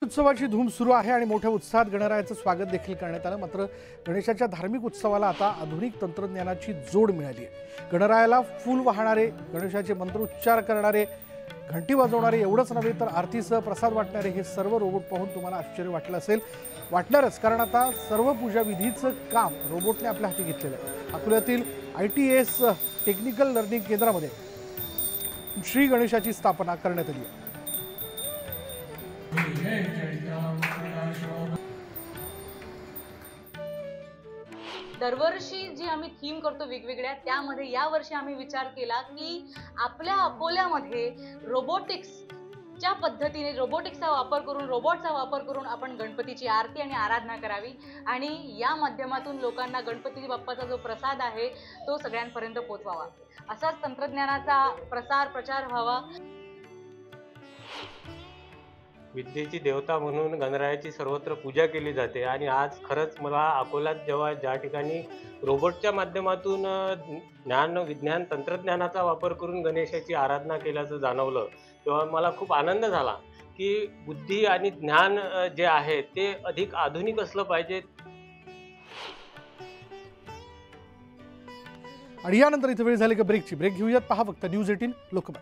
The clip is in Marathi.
उत्सवाची धूम सुरू आहे आणि मोठ्या उत्साहात गणरायाचं स्वागत देखील करण्यात आलं। मात्र गणेशाच्या धार्मिक उत्सवाला आता आधुनिक तंत्रज्ञानाची जोड मिळाली आहे। गणरायाला फूल वाहणारे, गणेशाचे मंत्रोच्चार करणारे, घंटी वाजवणारे एवढंच नव्हे तर आरतीसह प्रसाद वाटणारे हे सर्व रोबोट पाहून तुम्हाला आश्चर्य वाटलं असेल। वाटणारच, कारण आता सर्व पूजा विधीचं काम रोबोटने आपल्या हाती घेतलेलं आहे। अकोल्यातील ITS टेक्निकल लर्निंग केंद्रामध्ये श्री गणेशाची स्थापना करण्यात आली आहे। दरवर्षी जी आम्ही थीम करतो वेगवेगळ्या, त्यामध्ये यावर्षी आम्ही विचार केला की आपल्या अकोल्यामध्ये रोबोटिक्सच्या पद्धतीने रोबोटिक्सचा वापर करून, रोबोटचा वापर करून आपण गणपतीची आरती आणि आराधना करावी आणि या माध्यमातून लोकांना गणपती बाप्पाचा जो प्रसाद आहे तो सगळ्यांपर्यंत पोहोचवावा। असाच तंत्रज्ञानाचा प्रचार व्हावा। विद्येची देवता म्हणून गणरायाची सर्वत्र पूजा केली जाते आणि आज खरंच मला अकोल्यात जेव्हा ज्या ठिकाणी रोबोटच्या माध्यमातून विज्ञान तंत्रज्ञानाचा वापर करून गणेशाची आराधना केल्याचं जाणवलं, तेव्हा मला खूप आनंद झाला की बुद्धी आणि ज्ञान जे आहे ते अधिक आधुनिक असलं पाहिजे। आणि यानंतर इथे वेळ झाली का ब्रेकची। ब्रेक घेऊयात, पहा फक्त न्यूज 18 लोकमत।